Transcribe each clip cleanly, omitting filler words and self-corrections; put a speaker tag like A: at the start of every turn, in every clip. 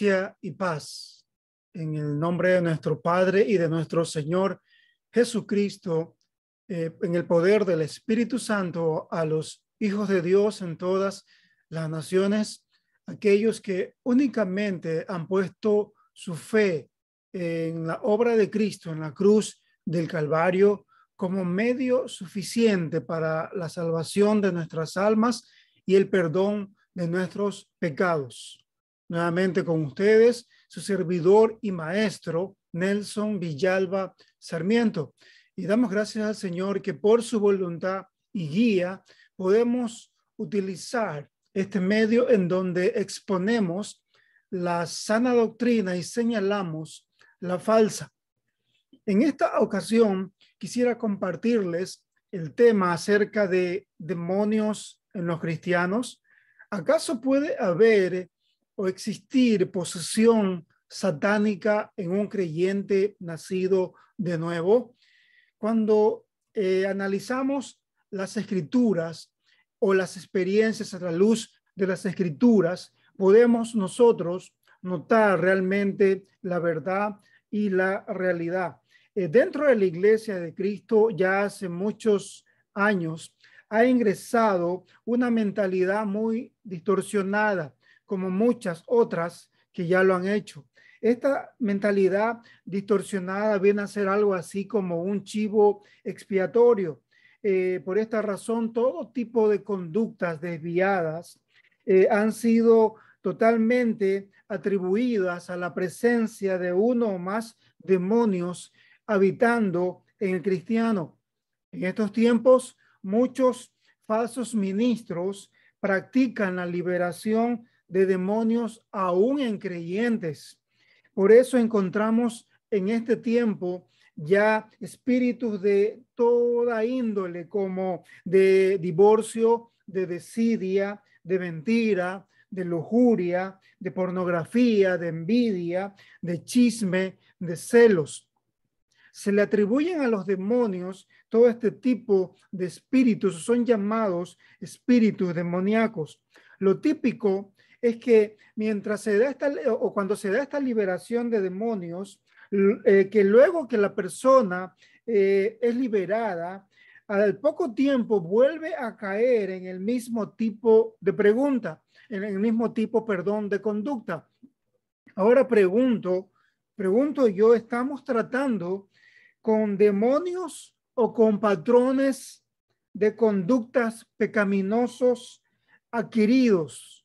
A: Gracia y paz en el nombre de nuestro Padre y de nuestro Señor Jesucristo, en el poder del Espíritu Santo, a los hijos de Dios en todas las naciones, aquellos que únicamente han puesto su fe en la obra de Cristo, en la cruz del Calvario, como medio suficiente para la salvación de nuestras almas y el perdón de nuestros pecados. Nuevamente con ustedes, su servidor y maestro, Nelson Villalba Sarmiento. Y damos gracias al Señor que por su voluntad y guía podemos utilizar este medio en donde exponemos la sana doctrina y señalamos la falsa. En esta ocasión quisiera compartirles el tema acerca de demonios en los cristianos. ¿Acaso puede haber o existir posesión satánica en un creyente nacido de nuevo? Cuando analizamos las escrituras o las experiencias a la luz de las escrituras, podemos nosotros notar realmente la verdad y la realidad. Dentro de la Iglesia de Cristo ya hace muchos años ha ingresado una mentalidad muy distorsionada, como muchas otras que ya lo han hecho. Esta mentalidad distorsionada viene a ser algo así como un chivo expiatorio. Por esta razón, todo tipo de conductas desviadas han sido totalmente atribuidas a la presencia de uno o más demonios habitando en el cristiano. En estos tiempos, muchos falsos ministros practican la liberación de demonios aún en creyentes. Por eso encontramos en este tiempo ya espíritus de toda índole, como de divorcio, de desidia, de mentira, de lujuria, de pornografía, de envidia, de chisme, de celos. Se le atribuyen a los demonios todo este tipo de espíritus, son llamados espíritus demoníacos. Lo típico es que mientras se da cuando se da esta liberación de demonios, que luego que la persona es liberada, al poco tiempo vuelve a caer en el mismo tipo de pregunta, en el mismo tipo, de conducta. Ahora pregunto yo, ¿estamos tratando con demonios o con patrones de conductas pecaminosos adquiridos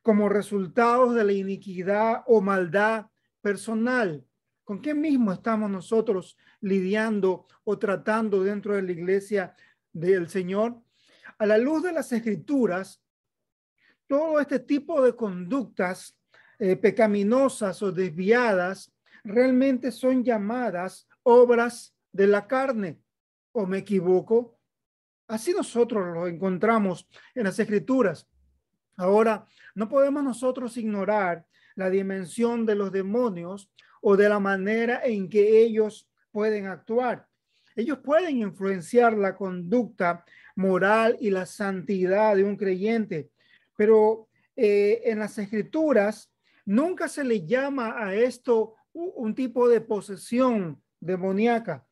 A: como resultados de la iniquidad o maldad personal? ¿Con qué mismo estamos nosotros lidiando o tratando dentro de la iglesia del Señor? A la luz de las escrituras, todo este tipo de conductas pecaminosas o desviadas realmente son llamadas obras de la carne, ¿o me equivoco? Así nosotros lo encontramos en las escrituras. Ahora, no podemos nosotros ignorar la dimensión de los demonios o de la manera en que ellos pueden actuar. Ellos pueden influenciar la conducta moral y la santidad de un creyente, pero en las escrituras nunca se le llama a esto un tipo de posesión demoníaca.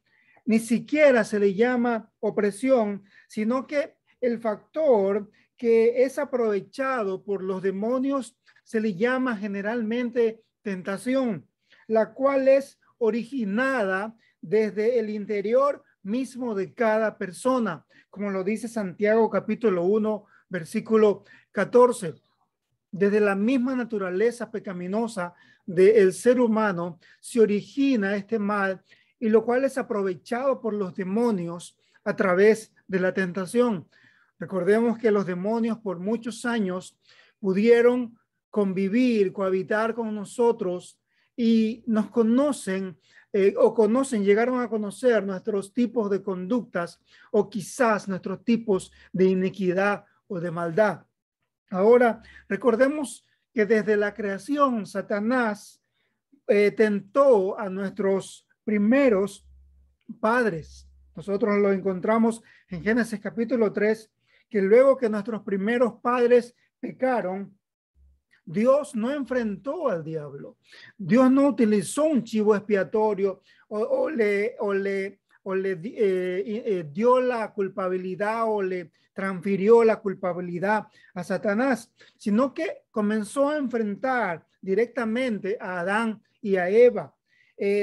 A: Ni siquiera se le llama opresión, sino que el factor que es aprovechado por los demonios se le llama generalmente tentación, la cual es originada desde el interior mismo de cada persona, como lo dice Santiago capítulo 1, versículo 14. Desde la misma naturaleza pecaminosa del ser humano se origina este mal, y lo cual es aprovechado por los demonios a través de la tentación. Recordemos que los demonios por muchos años pudieron convivir, cohabitar con nosotros y nos conocen llegaron a conocer nuestros tipos de conductas o quizás nuestros tipos de iniquidad o de maldad. Ahora, recordemos que desde la creación, Satanás tentó a nuestros primeros padres. Nosotros lo encontramos en Génesis capítulo 3, que luego que nuestros primeros padres pecaron, Dios no enfrentó al diablo. Dios no utilizó un chivo expiatorio o le dio la culpabilidad o le transfirió la culpabilidad a Satanás, sino que comenzó a enfrentar directamente a Adán y a Eva.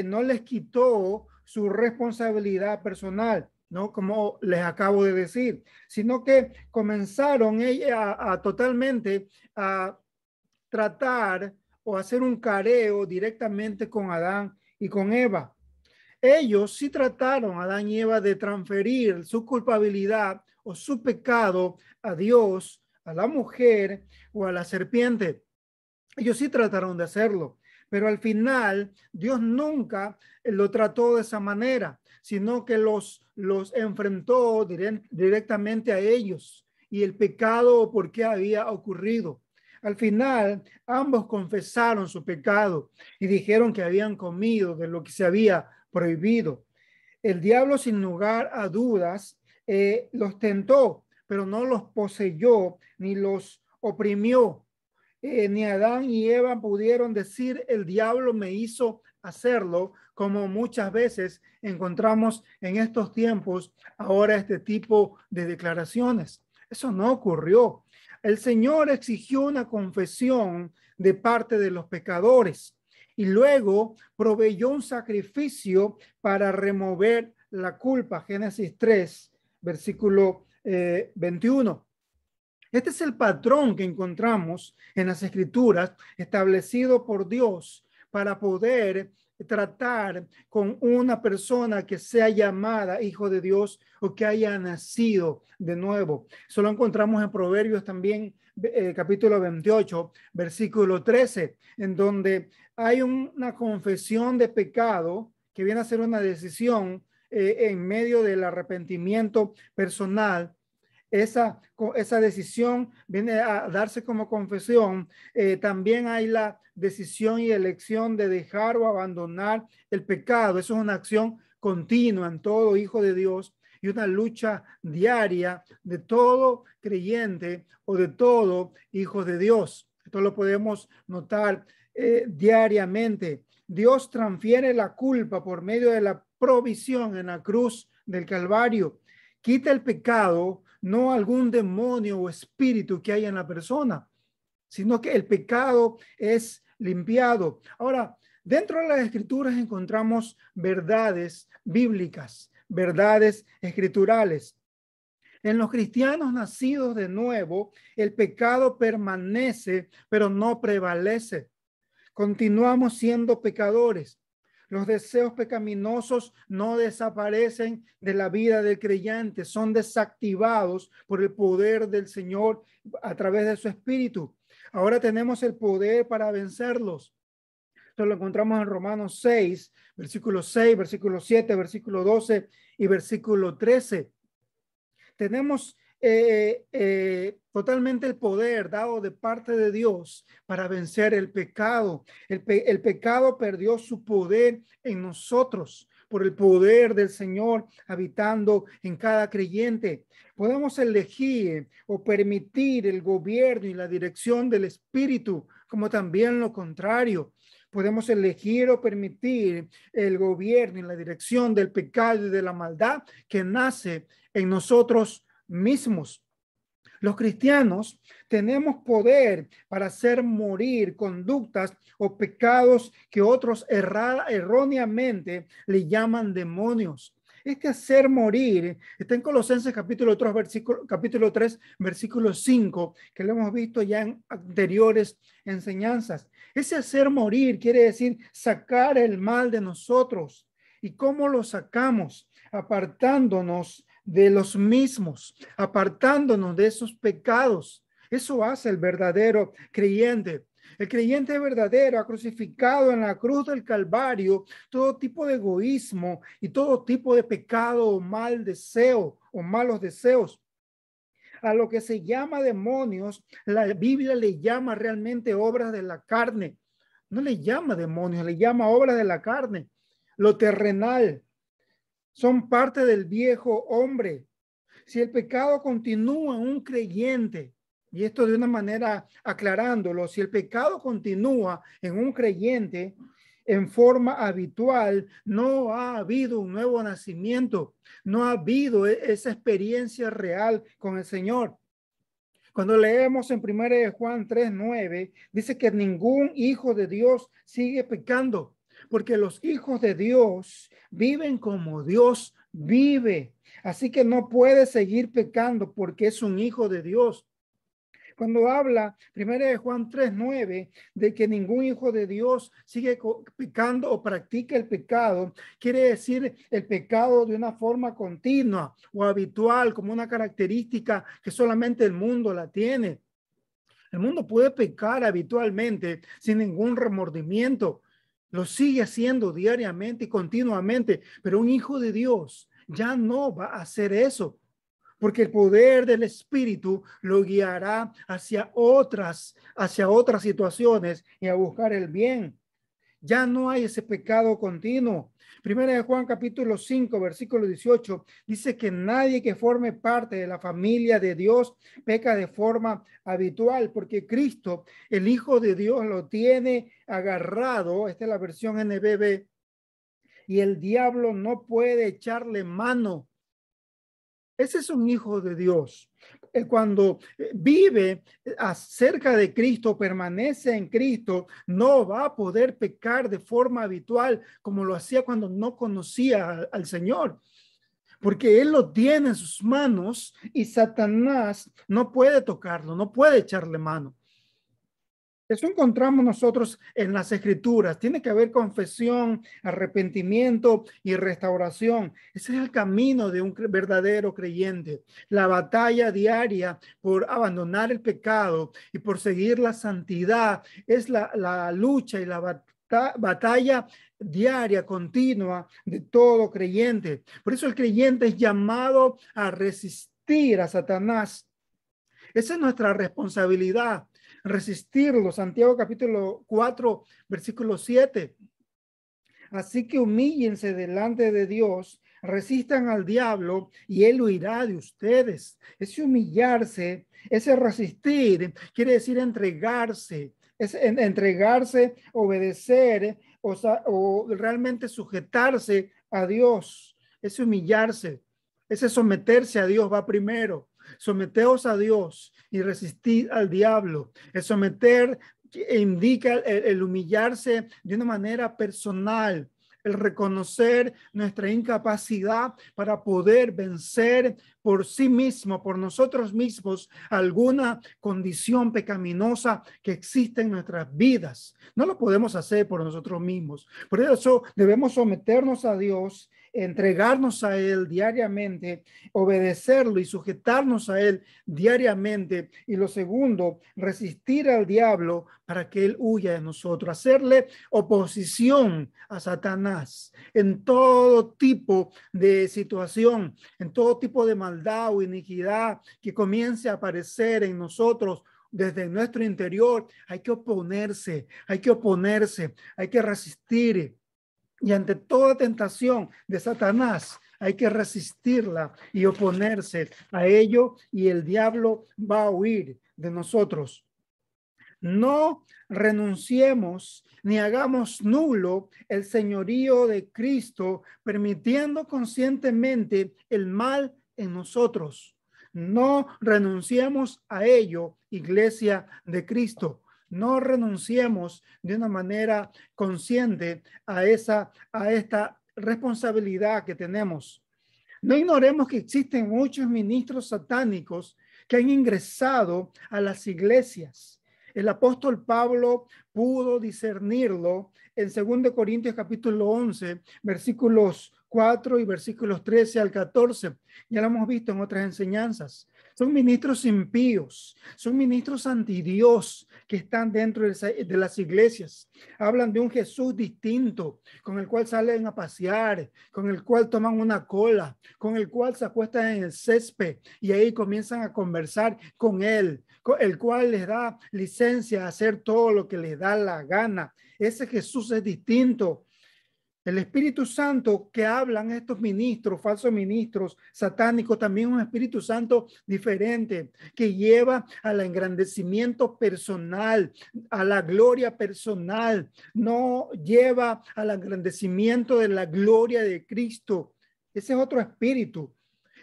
A: No les quitó su responsabilidad personal, ¿no? Como les acabo de decir, sino que comenzaron totalmente a tratar o hacer un careo directamente con Adán y con Eva. Ellos sí trataron, Adán y Eva, de transferir su culpabilidad o su pecado a Dios, a la mujer o a la serpiente. Ellos sí trataron de hacerlo, pero al final Dios nunca lo trató de esa manera, sino que los enfrentó directamente a ellos y el pecado o por qué había ocurrido. Al final, ambos confesaron su pecado y dijeron que habían comido de lo que se había prohibido. El diablo, sin lugar a dudas, los tentó, pero no los poseyó ni los oprimió. Ni Adán y Eva pudieron decir el diablo me hizo hacerlo, como muchas veces encontramos en estos tiempos ahora este tipo de declaraciones. Eso no ocurrió. El Señor exigió una confesión de parte de los pecadores y luego proveyó un sacrificio para remover la culpa. Génesis 3, versículo 21. Este es el patrón que encontramos en las Escrituras establecido por Dios para poder tratar con una persona que sea llamada hijo de Dios o que haya nacido de nuevo. Eso lo encontramos en Proverbios también, capítulo 28, versículo 13, en donde hay una confesión de pecado que viene a ser una decisión en medio del arrepentimiento personal. Esa decisión viene a darse como confesión. También hay la decisión y elección de dejar o abandonar el pecado. Eso es una acción continua en todo hijo de Dios y una lucha diaria de todo creyente o de todo hijo de Dios. Esto lo podemos notar diariamente. Dios transfiere la culpa por medio de la provisión en la cruz del Calvario. Quita el pecado, no algún demonio o espíritu que haya en la persona, sino que el pecado es limpiado. Ahora, dentro de las Escrituras encontramos verdades bíblicas, verdades escriturales. En los cristianos nacidos de nuevo, el pecado permanece, pero no prevalece. Continuamos siendo pecadores. Los deseos pecaminosos no desaparecen de la vida del creyente, son desactivados por el poder del Señor a través de su Espíritu. Ahora tenemos el poder para vencerlos. Esto lo encontramos en Romanos 6, versículo 6, versículo 7, versículo 12 y versículo 13. Tenemos totalmente el poder dado de parte de Dios para vencer el pecado. El pecado perdió su poder en nosotros por el poder del Señor habitando en cada creyente. Podemos elegir o permitir el gobierno y la dirección del Espíritu, como también lo contrario. Podemos elegir o permitir el gobierno y la dirección del pecado y de la maldad que nace en nosotros mismos. Los cristianos tenemos poder para hacer morir conductas o pecados que otros erróneamente le llaman demonios. Este hacer morir está en Colosenses capítulo 3, versículo 5, que lo hemos visto ya en anteriores enseñanzas. Ese hacer morir quiere decir sacar el mal de nosotros. ¿Y cómo lo sacamos? Apartándonos de los mismos, apartándonos de esos pecados. Eso hace el verdadero creyente. El creyente verdadero ha crucificado en la cruz del Calvario todo tipo de egoísmo y todo tipo de pecado o mal deseo o malos deseos. A lo que se llama demonios, la Biblia le llama realmente obras de la carne. No le llama demonios, le llama obras de la carne. Lo terrenal. Son parte del viejo hombre. Si el pecado continúa en un creyente, Y esto de una manera aclarándolo, si el pecado continúa en un creyente en forma habitual, no ha habido un nuevo nacimiento, no ha habido esa experiencia real con el Señor. Cuando leemos en 1 de Juan 3:9, dice que ningún hijo de Dios sigue pecando, porque los hijos de Dios viven como Dios vive. Así que no puede seguir pecando porque es un hijo de Dios. Cuando habla 1 de Juan 3:9 de que ningún hijo de Dios sigue pecando o practica el pecado, quiere decir el pecado de una forma continua o habitual, como una característica que solamente el mundo la tiene. El mundo puede pecar habitualmente sin ningún remordimiento. Lo sigue haciendo diariamente y continuamente, pero un hijo de Dios ya no va a hacer eso, porque el poder del Espíritu lo guiará hacia otras situaciones y a buscar el bien. Ya no hay ese pecado continuo. Primera de Juan capítulo 5, versículo 18, dice que nadie que forme parte de la familia de Dios peca de forma habitual, porque Cristo, el Hijo de Dios, lo tiene agarrado. Esta es la versión NBB. Y el diablo no puede echarle mano. Ese es un hijo de Dios. Cuando vive acerca de Cristo, permanece en Cristo, no va a poder pecar de forma habitual como lo hacía cuando no conocía al Señor, porque Él lo tiene en sus manos y Satanás no puede tocarlo, no puede echarle mano. Eso encontramos nosotros en las Escrituras. Tiene que haber confesión, arrepentimiento y restauración. Ese es el camino de un verdadero creyente. La batalla diaria por abandonar el pecado y por seguir la santidad es la lucha y la batalla diaria, continua de todo creyente. Por eso el creyente es llamado a resistir a Satanás. Esa es nuestra responsabilidad, resistirlo. Santiago capítulo 4, versículo 7. Así que humíllense delante de Dios, resistan al diablo y él huirá de ustedes. Ese humillarse, ese resistir, quiere decir entregarse, es entregarse, obedecer o realmente sujetarse a Dios. Ese humillarse, ese someterse a Dios va primero. Someteos a Dios y resistir al diablo. El someter indica el humillarse de una manera personal, el reconocer nuestra incapacidad para poder vencer por sí mismo, por nosotros mismos, alguna condición pecaminosa que existe en nuestras vidas. No lo podemos hacer por nosotros mismos. Por eso debemos someternos a Dios, entregarnos a Él diariamente, obedecerlo y sujetarnos a Él diariamente. Y lo segundo, resistir al diablo para que Él huya de nosotros, hacerle oposición a Satanás en todo tipo de situación, en todo tipo de maldad o iniquidad que comience a aparecer en nosotros. Desde nuestro interior hay que oponerse, hay que resistir. Y ante toda tentación de Satanás, hay que resistirla y oponerse a ello, y el diablo va a huir de nosotros. No renunciemos ni hagamos nulo el señorío de Cristo, permitiendo conscientemente el mal en nosotros. No renunciemos a ello, Iglesia de Cristo. No renunciemos de una manera consciente a esta responsabilidad que tenemos. No ignoremos que existen muchos ministros satánicos que han ingresado a las iglesias. El apóstol Pablo pudo discernirlo en 2 Corintios capítulo 11, versículos 4 y versículos 13 al 14. Ya lo hemos visto en otras enseñanzas. Son ministros impíos, son ministros antidios que están dentro de las iglesias. Hablan de un Jesús distinto, con el cual salen a pasear, con el cual toman una cola, con el cual se acuestan en el césped y ahí comienzan a conversar con él, el cual les da licencia a hacer todo lo que les da la gana. Ese Jesús es distinto. El Espíritu Santo que hablan estos ministros, falsos ministros, satánicos, también un Espíritu Santo diferente que lleva al engrandecimiento personal, a la gloria personal, no lleva al engrandecimiento de la gloria de Cristo. Ese es otro espíritu.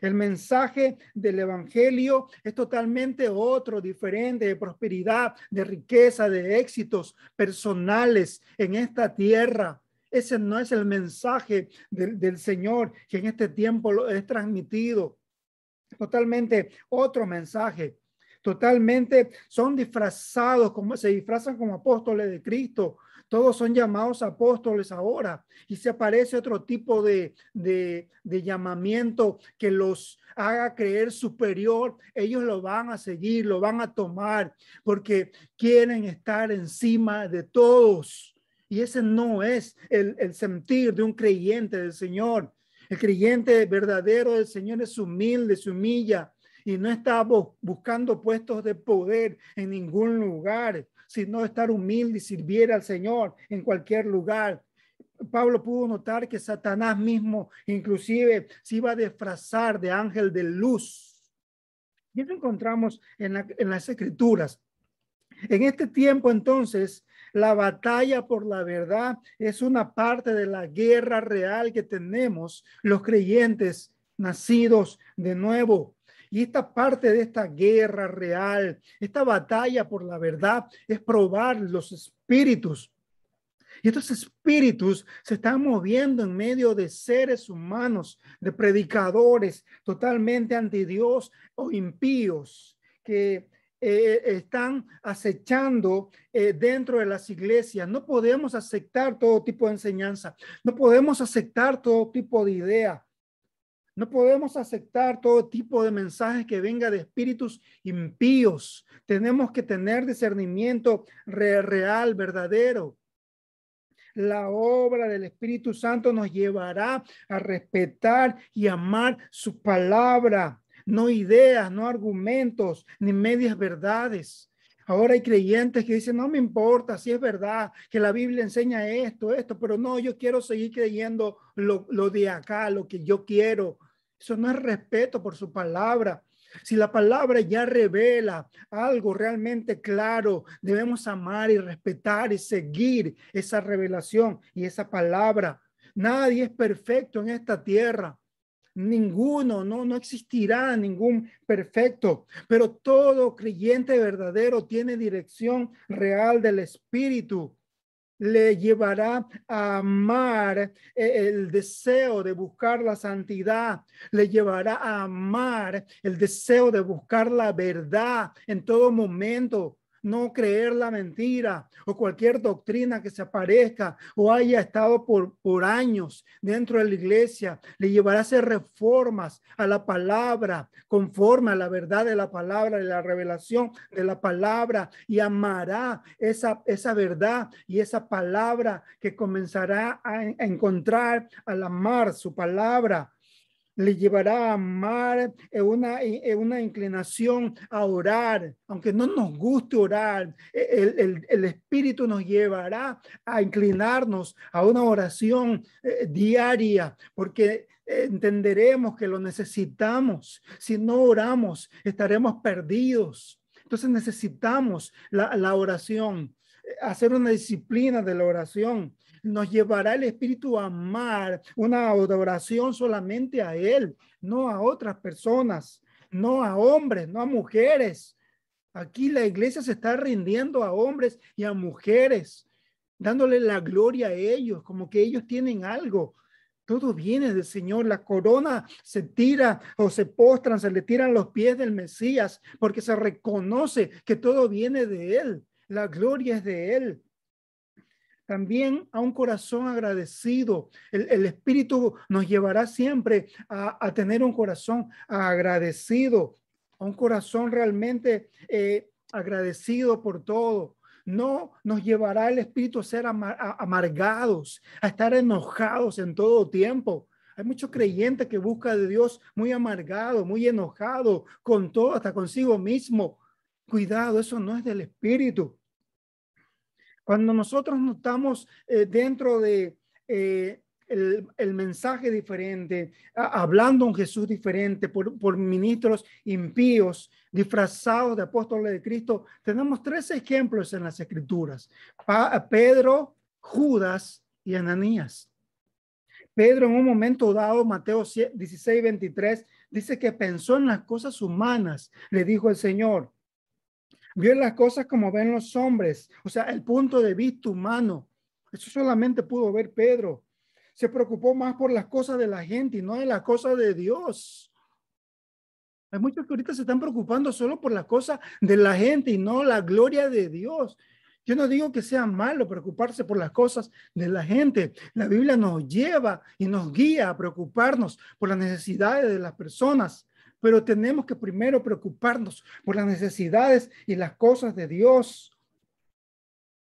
A: El mensaje del evangelio es totalmente otro, diferente, de prosperidad, de riqueza, de éxitos personales en esta tierra. Ese no es el mensaje del Señor que en este tiempo lo es transmitido. Totalmente otro mensaje. Totalmente son disfrazados, como se disfrazan como apóstoles de Cristo. Todos son llamados apóstoles ahora y se aparece otro tipo de llamamiento que los haga creer superior. Ellos lo van a seguir, lo van a tomar porque quieren estar encima de todos. Y ese no es el sentir de un creyente del Señor. El creyente verdadero del Señor es humilde, se humilla y no está buscando puestos de poder en ningún lugar, sino estar humilde y servir al Señor en cualquier lugar. Pablo pudo notar que Satanás mismo inclusive se iba a disfrazar de ángel de luz. Y eso encontramos en las Escrituras. En este tiempo, entonces, la batalla por la verdad es una parte de la guerra real que tenemos los creyentes nacidos de nuevo. Y esta parte de esta guerra real, esta batalla por la verdad, es probar los espíritus. Y estos espíritus se están moviendo en medio de seres humanos, de predicadores totalmente anti Dios o impíos que están acechando dentro de las iglesias. No podemos aceptar todo tipo de enseñanza. No podemos aceptar todo tipo de idea. No podemos aceptar todo tipo de mensajes que venga de espíritus impíos. Tenemos que tener discernimiento real, verdadero. La obra del Espíritu Santo nos llevará a respetar y amar su palabra, no ideas, no argumentos, ni medias verdades. Ahora hay creyentes que dicen, no me importa si es verdad que la Biblia enseña esto, pero no, yo quiero seguir creyendo lo de acá, lo que yo quiero. Eso no es respeto por su palabra. Si la palabra ya revela algo realmente claro, debemos amar y respetar y seguir esa revelación y esa palabra. Nadie es perfecto en esta tierra. Ninguno, no existirá ningún perfecto, pero todo creyente verdadero tiene dirección real del Espíritu. Le llevará a amar el deseo de buscar la santidad, le llevará a amar el deseo de buscar la verdad en todo momento, no creer la mentira o cualquier doctrina que se aparezca o haya estado por años dentro de la iglesia. Le llevará a hacer reformas a la palabra, conforme a la verdad de la palabra, de la revelación de la palabra, y amará esa verdad y esa palabra que comenzará a encontrar al amar su palabra. Le llevará a amar una inclinación a orar, aunque no nos guste orar. El Espíritu nos llevará a inclinarnos a una oración diaria, porque entenderemos que lo necesitamos. Si no oramos, estaremos perdidos. Entonces necesitamos la oración, hacer una disciplina de la oración. Nos llevará el Espíritu a amar una adoración solamente a Él, no a otras personas, no a hombres, no a mujeres. Aquí la iglesia se está rindiendo a hombres y a mujeres, dándole la gloria a ellos, como que ellos tienen algo. Todo viene del Señor. La corona se tira o se postran, se le tiran los pies del Mesías, porque se reconoce que todo viene de Él. La gloria es de Él. También a un corazón agradecido. El Espíritu nos llevará siempre a tener un corazón agradecido, a un corazón realmente agradecido por todo. No nos llevará el Espíritu a ser amargados, a estar enojados en todo tiempo. Hay muchos creyentes que buscan de Dios muy amargado, muy enojado con todo, hasta consigo mismo. Cuidado, eso no es del Espíritu. Cuando nosotros no estamos dentro de el mensaje diferente, hablando un Jesús diferente por ministros impíos, disfrazados de apóstoles de Cristo. Tenemos tres ejemplos en las Escrituras: Pedro, Judas y Ananías. Pedro, en un momento dado, Mateo 16:23, dice que pensó en las cosas humanas. Le dijo el Señor, vio las cosas como ven los hombres, o sea, el punto de vista humano. Eso solamente pudo ver Pedro. Se preocupó más por las cosas de la gente y no de las cosas de Dios. Hay muchos que ahorita se están preocupando solo por las cosas de la gente y no la gloria de Dios. Yo no digo que sea malo preocuparse por las cosas de la gente. La Biblia nos lleva y nos guía a preocuparnos por las necesidades de las personas, pero tenemos que primero preocuparnos por las necesidades y las cosas de Dios.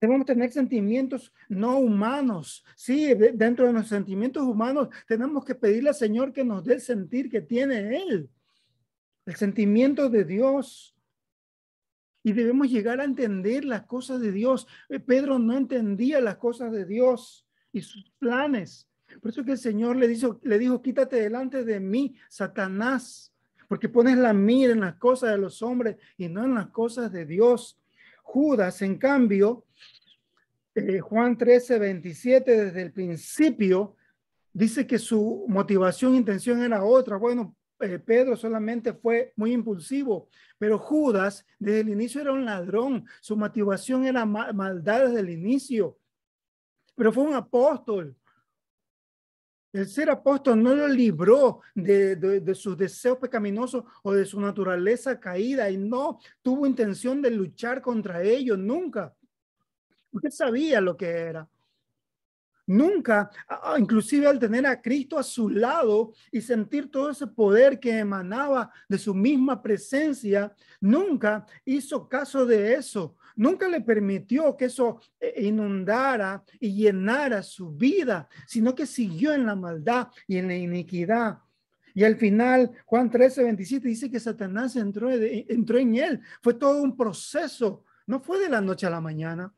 A: Debemos tener sentimientos no humanos. Sí, dentro de los sentimientos humanos tenemos que pedirle al Señor que nos dé el sentir que tiene Él, el sentimiento de Dios. Y debemos llegar a entender las cosas de Dios. Pedro no entendía las cosas de Dios y sus planes. Por eso que el Señor le dijo, quítate delante de mí, Satanás, porque pones la mira en las cosas de los hombres y no en las cosas de Dios. Judas, en cambio, Juan 13:27, desde el principio, dice que su motivación, intención era otra. Bueno, Pedro solamente fue muy impulsivo, pero Judas desde el inicio era un ladrón. Su motivación era maldad desde el inicio, pero fue un apóstol. El ser apóstol no lo libró de sus deseos pecaminosos o de su naturaleza caída, y no tuvo intención de luchar contra ellos, nunca. Porque sabía lo que era. Nunca, inclusive al tener a Cristo a su lado y sentir todo ese poder que emanaba de su misma presencia, nunca hizo caso de eso. Nunca le permitió que eso inundara y llenara su vida, sino que siguió en la maldad y en la iniquidad. Y al final, Juan 13:27 dice que Satanás entró en él. Fue todo un proceso, no fue de la noche a la mañana.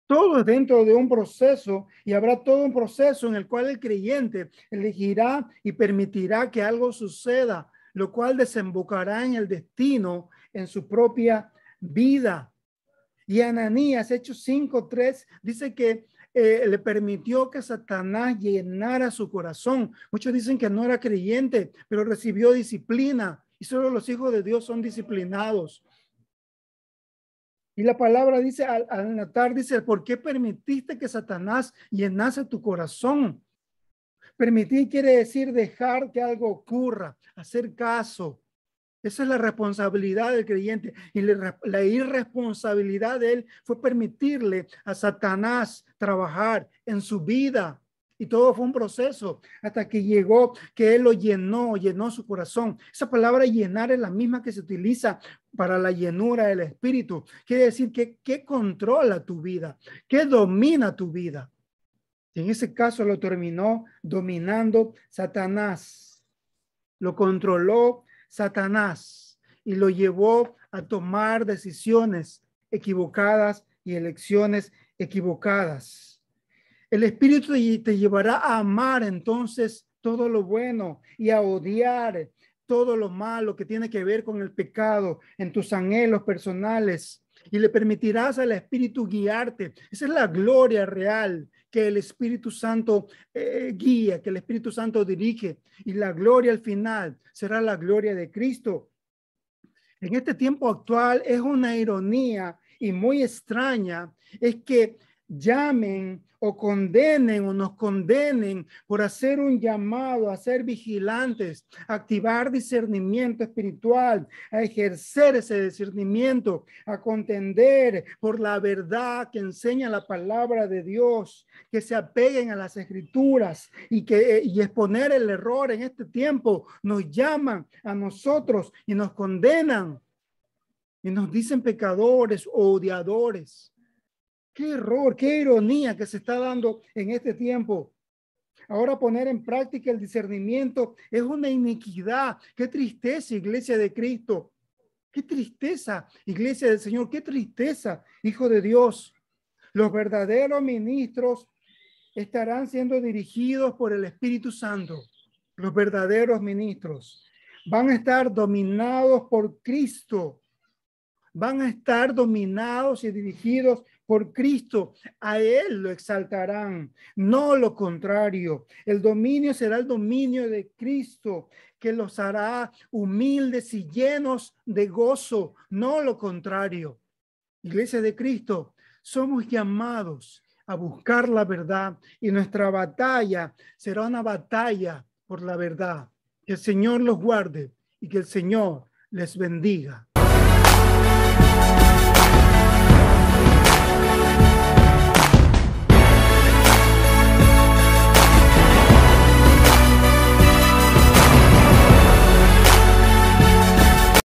A: Todo es dentro de un proceso, y habrá todo un proceso en el cual el creyente elegirá y permitirá que algo suceda, lo cual desembocará en el destino en su propia vida. Y Ananías, Hechos 5:3, dice que le permitió que Satanás llenara su corazón. Muchos dicen que no era creyente, pero recibió disciplina, y solo los hijos de Dios son disciplinados. Y la palabra dice, al notar, dice, ¿por qué permitiste que Satanás llenase tu corazón? Permitir quiere decir dejar que algo ocurra, hacer caso. Esa es la responsabilidad del creyente. Y la irresponsabilidad de él fue permitirle a Satanás trabajar en su vida. Y todo fue un proceso hasta que llegó, que él lo llenó su corazón. Esa palabra llenar es la misma que se utiliza para la llenura del espíritu. Quiere decir que controla tu vida, que domina tu vida. Y en ese caso lo terminó dominando Satanás. Lo controló Satanás y lo llevó a tomar decisiones equivocadas y elecciones equivocadas. El Espíritu te llevará a amar entonces todo lo bueno y a odiar todo lo malo que tiene que ver con el pecado en tus anhelos personales, y le permitirás al Espíritu guiarte. Esa es la gloria real, que el Espíritu Santo guía, que el Espíritu Santo dirige, y la gloria al final será la gloria de Cristo. En este tiempo actual es una ironía y muy extraña, es que llamen o condenen o nos condenen por hacer un llamado a ser vigilantes, a activar discernimiento espiritual, a ejercer ese discernimiento, a contender por la verdad que enseña la palabra de Dios, que se apeguen a las escrituras y exponer el error en este tiempo. Nos llaman a nosotros y nos condenan y nos dicen pecadores o odiadores. Qué error, qué ironía que se está dando en este tiempo. Ahora poner en práctica el discernimiento es una iniquidad. Qué tristeza, iglesia de Cristo. Qué tristeza, iglesia del Señor. Qué tristeza, hijo de Dios. Los verdaderos ministros estarán siendo dirigidos por el Espíritu Santo. Los verdaderos ministros van a estar dominados por Cristo. Van a estar dominados y dirigidos por Cristo. A Él lo exaltarán, no lo contrario. El dominio será el dominio de Cristo, que los hará humildes y llenos de gozo, no lo contrario. Iglesia de Cristo, somos llamados a buscar la verdad y nuestra batalla será una batalla por la verdad. Que el Señor los guarde y que el Señor les bendiga.